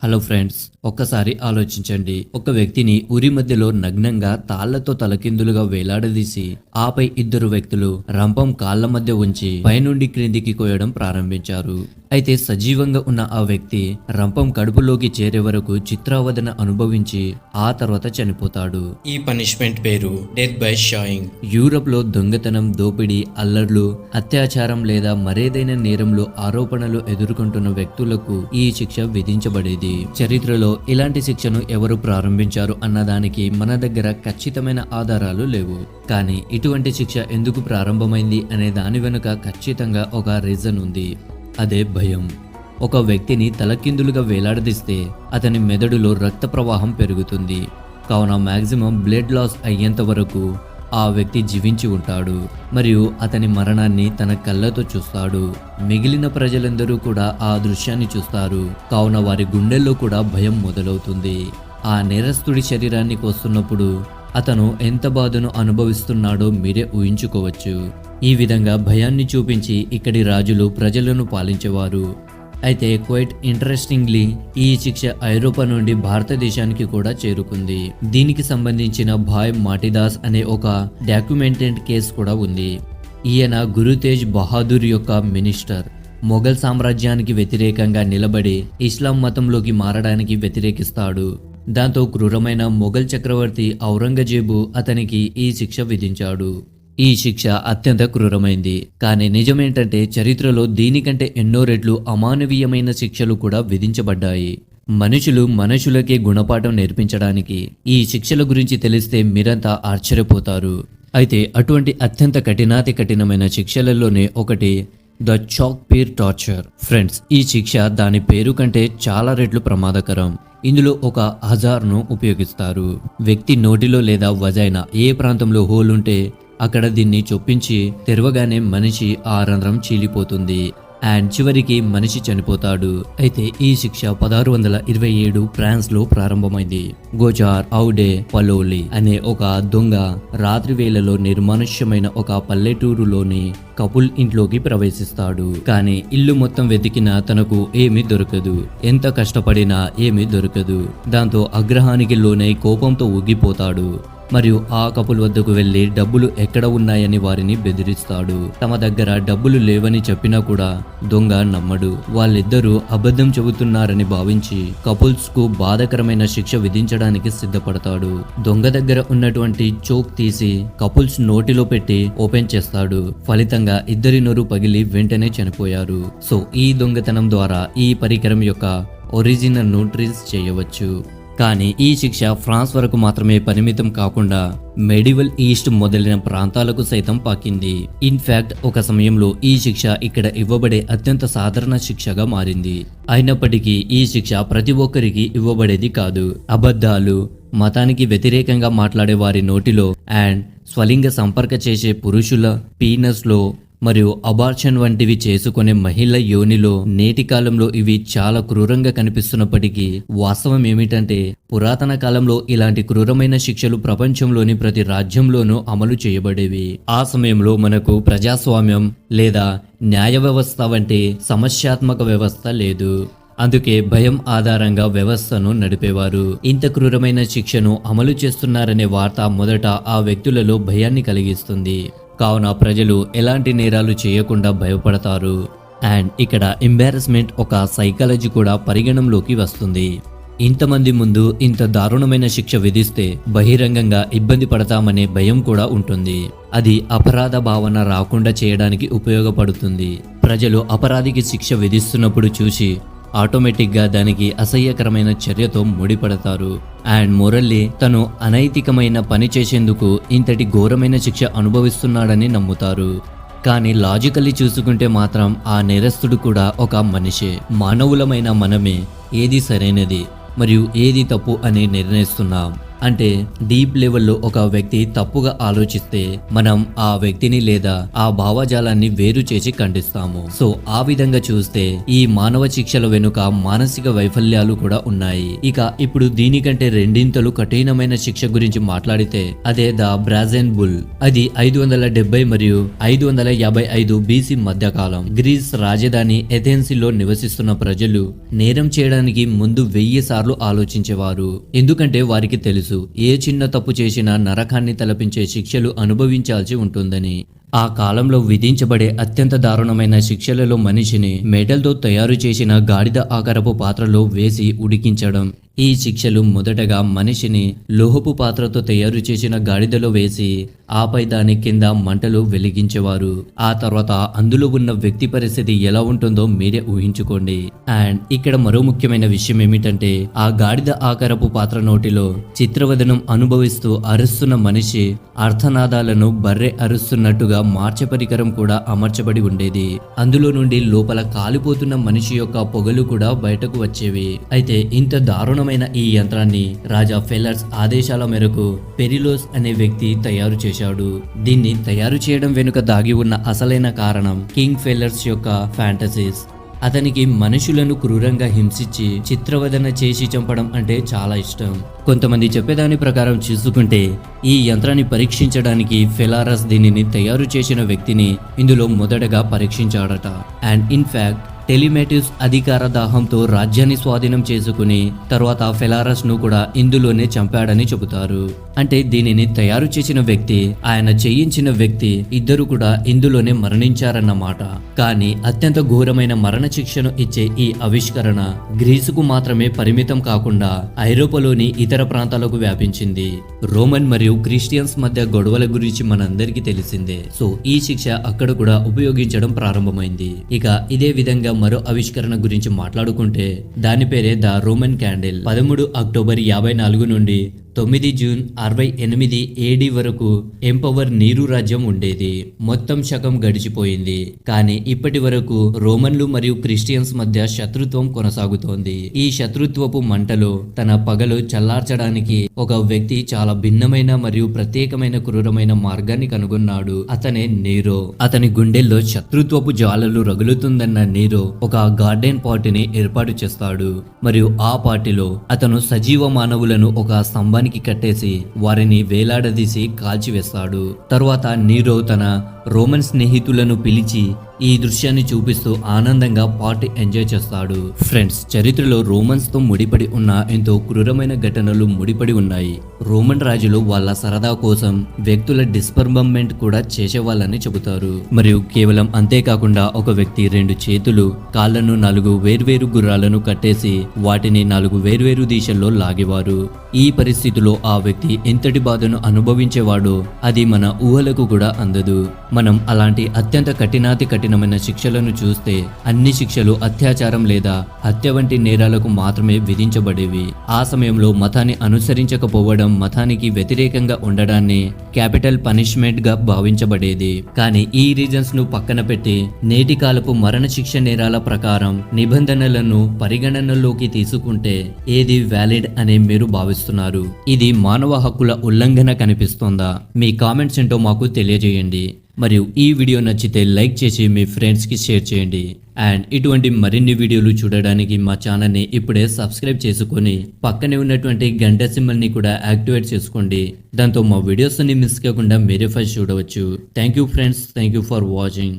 Hello friends, ఒక్కసారి ఆలోచించండి. ఒక వ్యక్తిని ఉరి మధ్యలో నగ్నంగా తాళ్లతో తలకిందులుగా వేలాడదీసి ఆపై ఇద్దరు వ్యక్తులు రంపం కాళ్ల మధ్య ఉంచి పైనుండి క్రిందికి కోయడం ప్రారంభించారు. అయితే సజీవంగా ఉన్న ఆ వ్యక్తి రంపం కడుపులోకి చేరే వరకు చిత్రావదన అనుభవించి ఆ తర్వాత చనిపోతాడు. ఈ పనిష్మెంట్ పేరు డెత్ బై షాయింగ్. యూరప్ లో దొంగతనం, దోపిడీ, అల్లర్లు, అత్యాచారం లేదా మరేదైనా నేరంలో ఆరోపణలు ఎదుర్కొంటున్న వ్యక్తులకు ఈ శిక్ష విధించబడేది. చరిత్రలో ఇలాంటి శిక్షను ఎవరు ప్రారంభించారు అన్నదానికి మన దగ్గర ఖచ్చితమైన ఆధారాలు లేవు. కానీ ఇటువంటి శిక్ష ఎందుకు ప్రారంభమైంది అనే దాని వెనుక ఖచ్చితంగా ఒక రీజన్ ఉంది. అదే భయం. ఒక వ్యక్తిని తలకిందులుగా వేలాడదీస్తే అతని మెదడులో రక్త ప్రవాహం పెరుగుతుంది. కావున మాక్సిమం బ్లడ్ లాస్ అయ్యేంత వరకు ఆ వ్యక్తి జీవించి ఉంటాడు మరియు అతని మరణాన్ని తన కళ్ళతో చూస్తాడు. మిగిలిన ప్రజలందరూ కూడా ఆ దృశ్యాన్ని చూస్తారు. కావున వారి గుండెల్లో కూడా భయం మొదలవుతుంది. ఆ నేరస్తుడి శరీరాన్ని కోస్తున్నప్పుడు అతను ఎంత బాధను అనుభవిస్తున్నాడో మీరే ఊహించుకోవచ్చు. ఈ విధంగా భయాన్ని చూపించి ఇక్కడి రాజులు ప్రజలను పాలించేవారు. అయితే క్వైట్ ఇంట్రెస్టింగ్లీ ఈ శిక్ష ఐరోపా నుండి భారతదేశానికి కూడా చేరుకుంది. దీనికి సంబంధించిన భాయ్ మాటిదాస్ అనే ఒక డాక్యుమెంటెడ్ కేసు కూడా ఉంది. ఈయన గురు తేజ్ బహాదూర్ యొక్క మినిస్టర్. మొఘల్ సామ్రాజ్యానికి వ్యతిరేకంగా నిలబడి ఇస్లాం మతంలోకి మారడానికి వ్యతిరేకిస్తాడు. దాంతో క్రూరమైన మొఘల్ చక్రవర్తి ఔరంగజేబు అతనికి ఈ శిక్ష విధించాడు. ఈ శిక్ష అత్యంత క్రూరమైంది. కానీ నిజమేంటంటే చరిత్రలో దీనికంటే ఎన్నో రెట్లు అమానవీయమైన శిక్షలు కూడా విధించబడ్డాయి. మనుషులకే గుణపాఠం నేర్పించడానికి ఈ శిక్షల గురించి తెలిస్తే మీరంతా ఆశ్చర్యపోతారు. అయితే అటువంటి అత్యంత కఠినమైన శిక్షలలోనే ఒకటి the chalk peer torture. Friends, ఈ శిక్ష దాని పేరు కంటే చాలా రెట్లు ప్రమాదకరం. ఇందులో ఒక హజార్ను ఉపయోగిస్తారు. వ్యక్తి నోటిలో లేదా వజైనా ఏ ప్రాంతంలో హోల్ ఉంటే అక్కడ దీన్ని చొప్పించి తెరవగానే మనిషి ఆ రంధ్రం చీలిపోతుంది అండ్ చివరికి మనిషి చనిపోతాడు. అయితే ఈ శిక్ష 1627 ఫ్రాన్స్ లో ప్రారంభమైంది. గోజార్ ఔడే పలోలి అనే ఒక దొంగ రాత్రి వేళలో నిర్మానుష్యమైన ఒక పల్లెటూరులోని కపుల్ ఇంట్లోకి ప్రవేశిస్తాడు. కానీ ఇల్లు మొత్తం వెతికినా తనకు ఏమీ దొరకదు. ఎంత కష్టపడినా ఏమీ దొరకదు. దాంతో ఆగ్రహానికి లోనై కోపంతో ఊగిపోతాడు మరియు ఆ కపుల్ వద్దకు వెళ్లి డబ్బులు ఎక్కడ ఉన్నాయని వారిని బెదిరిస్తాడు. తమ దగ్గర డబ్బులు లేవని చెప్పినా కూడా దొంగ నమ్మడు. వాళ్ళిద్దరూ అబద్ధం చెబుతున్నారని భావించి కపుల్స్ కు బాధాకరమైన శిక్ష విధించడానికి సిద్ధపడతాడు. దొంగ దగ్గర ఉన్నటువంటి చోక్ తీసి కపుల్స్ నోటిలో పెట్టి ఓపెన్ చేస్తాడు. ఫలితంగా ఇద్దరి నోరు పగిలి వెంటనే చనిపోయారు. సో ఈ దొంగతనం ద్వారా ఈ పరికరం యొక్క ఒరిజినల్ ను ట్రేస్ చేయవచ్చు. కానీ ఈ శిక్ష ఫ్రాన్స్ వరకు మాత్రమే పరిమితం కాకుండా మెడివల్ ఈస్ట్ మొదలైన ప్రాంతాలకు సైతం పాకింది. ఇన్ఫాక్ట్ ఒక సమయంలో ఈ శిక్ష ఇక్కడ ఇవ్వబడే అత్యంత సాధారణ శిక్షగా మారింది. అయినప్పటికీ ఈ శిక్ష ప్రతి ఒక్కరికి ఇవ్వబడేది కాదు. అబద్ధాలు, మతానికి వ్యతిరేకంగా మాట్లాడే వారి నోటిలో అండ్ స్వలింగ సంపర్క చేసే పురుషుల పీనస్ లో మరియు అబార్షన్ వంటివి చేసుకునే మహిళ యోనిలో నేటి కాలంలో ఇవి చాలా క్రూరంగా కనిపిస్తున్నప్పటికీ వాస్తవం ఏమిటంటే పురాతన కాలంలో ఇలాంటి క్రూరమైన శిక్షలు ప్రపంచంలోని ప్రతి రాజ్యంలోనూ అమలు చేయబడేవి. ఆ సమయంలో మనకు ప్రజాస్వామ్యం లేదా న్యాయ వ్యవస్థ వంటి సమస్యాత్మక వ్యవస్థ లేదు. అందుకే భయం ఆధారంగా వ్యవస్థను నడిపేవారు. ఇంత క్రూరమైన శిక్షను అమలు చేస్తున్నారనే వార్త మొదట ఆ వ్యక్తులలో భయాన్ని కలిగిస్తుంది. కావున ప్రజలు ఎలాంటి నేరాలు చేయకుండా భయపడతారు. అండ్ ఇక్కడ ఎంబారస్మెంట్ ఒక సైకాలజీ కూడా పరిగణంలోకి వస్తుంది. ఇంతమంది ముందు ఇంత దారుణమైన శిక్ష విధిస్తే బహిరంగంగా ఇబ్బంది పడతామనే భయం కూడా ఉంటుంది. అది అపరాధ భావన రాకుండా చేయడానికి ఉపయోగపడుతుంది. ప్రజలు అపరాధికి శిక్ష విధిస్తున్నప్పుడు చూసి ఆటోమేటిక్గా దానికి అసహ్యకరమైన చర్యతో ముడిపడతారు. అండ్ మొరల్లీ తను అనైతికమైన పని చేసేందుకు ఇంతటి ఘోరమైన శిక్ష అనుభవిస్తున్నాడని నమ్ముతారు. కానీ లాజికల్లీ చూసుకుంటే మాత్రం ఆ నేరస్తుడు కూడా ఒక మనిషే. మానవులమైన మనమే ఏది సరైనది మరియు ఏది తప్పు అని నిర్ణయిస్తున్నాం. అంటే డీప్ లెవెల్లో ఒక వ్యక్తి తప్పుగా ఆలోచిస్తే మనం ఆ వ్యక్తిని లేదా ఆ భావజాలాన్ని వేరు చేసి ఖండిస్తాము. సో ఆ విధంగా చూస్తే ఈ మానవ శిక్షల వెనుక మానసిక వైఫల్యాలు కూడా ఉన్నాయి. ఇక ఇప్పుడు దీనికంటే రెండింతలు కఠినమైన శిక్ష గురించి మాట్లాడితే అదే ద బ్రాజెన్ బుల్. అది 570 మరియు 555 బీసీ మధ్యకాలం గ్రీస్ రాజధాని ఎథెన్స్లో నివసిస్తున్న ప్రజలు నేరం చేయడానికి ముందు 1000 సార్లు ఆలోచించేవారు. ఎందుకంటే వారికి తెలుసు ఏ చిన్న తప్పు చేసినా నరకాన్ని తలపించే శిక్షలు అనుభవించాల్సి ఉంటుందని. ఆ కాలంలో విధించబడే అత్యంత దారుణమైన శిక్షలలో మనిషిని మెటల్తో తయారు చేసిన గాడిద ఆకారపు పాత్రలో వేసి ఉడికించడం. ఈ శిక్షలు మొదటగా మనిషిని లోహపు పాత్రతో తయారు చేసిన గాడిదలో వేసి ఆపై దాని కింద మంటలు వెలిగించేవారు. ఆ తర్వాత అందులో ఉన్న వ్యక్తి పరిస్థితి ఎలా ఉంటుందో మీరే ఊహించుకోండి. అండ్ ఇక్కడ మరో ముఖ్యమైన విషయం ఏమిటంటే ఆ గాడిద ఆకారపు పాత్ర నోటిలో చిత్రవదనం అనుభవిస్తూ అరుస్తున్న మనిషి అర్థనాదాలను బర్రె అరుస్తున్నట్టుగా మార్చే పరికరం కూడా అమర్చబడి ఉండేది. అందులో నుండి లోపల కాలిపోతున్న మనిషి యొక్క పొగలు కూడా బయటకు వచ్చేవి. అయితే ఇంత దారుణమైన ఈ యంత్రాన్ని రాజా ఫెల్లర్స్ ఆదేశాల మేరకు పెరిలోస్ అనే వ్యక్తి తయారు చేశాడు. దీన్ని తయారు చేయడం వెనుక దాగి ఉన్న అసలైన కారణం కింగ్ ఫెల్లర్స్ యొక్క ఫ్యాంటసీస్. అతనికి మనుషులను క్రూరంగా హింసించి చిత్రవదన చేసి చంపడం అంటే చాలా ఇష్టం. కొంతమంది చెప్పేదాని ప్రకారం చూసుకుంటే ఈ యంత్రాన్ని పరీక్షించడానికి ఫెలారస్ దీనిని తయారు చేసిన వ్యక్తిని ఇందులో మొదటగా పరీక్షించాడట. అండ్ ఇన్ఫాక్ట్ టెలిమేటివ్స్ అధికార దాహంతో రాజ్యాన్ని స్వాధీనం చేసుకుని తర్వాత ఫెలారస్ ను కూడా ఇందులోనే చంపాడని చెబుతారు. అంటే దీనిని తయారు చేసిన వ్యక్తి, ఆయన చేయించిన వ్యక్తి ఇద్దరు కూడా ఇందులోనే మరణించారన్నమాట. కానీ అత్యంత ఘోరమైన మరణ శిక్షను ఇచ్చే ఈ ఆవిష్కరణ గ్రీసుకు మాత్రమే పరిమితం కాకుండా ఐరోపాలోని ఇతర ప్రాంతాలకు వ్యాపించింది. రోమన్ మరియు క్రిస్టియన్స్ మధ్య గొడవల గురించి మనందరికీ తెలిసిందే. సో ఈ శిక్ష అక్కడ కూడా ఉపయోగించడం ప్రారంభమైంది. ఇక ఇదే విధంగా మరో ఆవిష్కరణ గురించి మాట్లాడుకుంటే దాని పేరే ద రోమన్ క్యాండిల్. 13 అక్టోబర్ 54 నుండి 9 జూన్ 68 ఏడీ వరకు ఎంపవర్ నీరు రాజ్యం ఉండేది. మొత్తం శకం గడిచిపోయింది. కానీ ఇప్పటి వరకు రోమన్లు మరియు క్రిస్టియన్స్ మధ్య శత్రుత్వం కొనసాగుతోంది. ఈ శత్రుత్వపు మంటలో తన పగలు చల్లార్చడానికి ఒక వ్యక్తి చాలా భిన్నమైన మరియు ప్రత్యేకమైన క్రూరమైన మార్గాన్ని కనుగొన్నాడు. అతనే నీరో. అతని గుండెల్లో శత్రుత్వపు జ్వాలలు రగులుతుందన్న నీరో ఒక గార్డెన్ పార్టీని ఏర్పాటు చేస్తాడు. మరియు ఆ పార్టీలో అతను సజీవ మానవులను ఒక స్తంభానికి కట్టేసి వారిని వేలాడదీసి కాల్చివేస్తాడు. తరువాత నీరో తన రోమన్ స్నేహితులను పిలిచి ఈ దృశ్యాన్ని చూపిస్తూ ఆనందంగా పార్టీ ఎంజాయ్ చేస్తాడు. ఫ్రెండ్స్, చరిత్రలో రోమన్స్ తో ముడిపడి ఉన్న ఎంతో క్రూరమైన ఘటనలు ముడిపడి ఉన్నాయి. రోమన్ రాజులు వాళ్ళ సరదా కోసం వ్యక్తుల డిస్పర్మెంట్ కూడా చేసేవాళ్ళని చెబుతారు. మరియు కేవలం అంతేకాకుండా ఒక వ్యక్తి 2 చేతులు, కాళ్లను 4 వేర్వేరు గుర్రాలను కట్టేసి వాటిని 4 వేర్వేరు దిశల్లో లాగేవారు. ఈ పరిస్థితిలో ఆ వ్యక్తి ఎంతటి బాధను అనుభవించేవాడో అది మన ఊహలకు కూడా అందదు. మనం అలాంటి అత్యంత కఠినమైన శిక్షలను చూస్తే అన్ని శిక్షలు అత్యాచారం లేదా హత్య వంటి నేరాలకు మాత్రమే విధించబడేవి. ఆ సమయంలో మతాన్ని అనుసరించకపోవడం, మతానికి వ్యతిరేకంగా ఉండడాన్ని క్యాపిటల్ పనిష్మెంట్ గా భావించబడేది. కానీ ఈ రీజన్స్ ను పక్కన పెట్టి నేటి కాలపు మరణ శిక్ష నేరాల ప్రకారం నిబంధనలను పరిగణనలోకి తీసుకుంటే ఏది వ్యాలిడ్ అని మీరు భావిస్తున్నారు? ఇది మానవ హక్కుల ఉల్లంఘన కనిపిస్తోందా? మీ కామెంట్స్ ఏంటో మాకు తెలియజేయండి. మరియు ఈ వీడియో నచ్చితే లైక్ చేసి మీ ఫ్రెండ్స్కి షేర్ చేయండి. అండ్ ఇటువంటి మరిన్ని వీడియోలు చూడడానికి మా ఛానల్ని ఇప్పుడే సబ్స్క్రైబ్ చేసుకొని పక్కనే ఉన్నటువంటి గంట సింబల్ని కూడా యాక్టివేట్ చేసుకోండి. దాంతో మా వీడియోస్ని మిస్ కాకుండా మీరే ఫస్ట్ చూడవచ్చు. Thank you friends. Thank you for watching.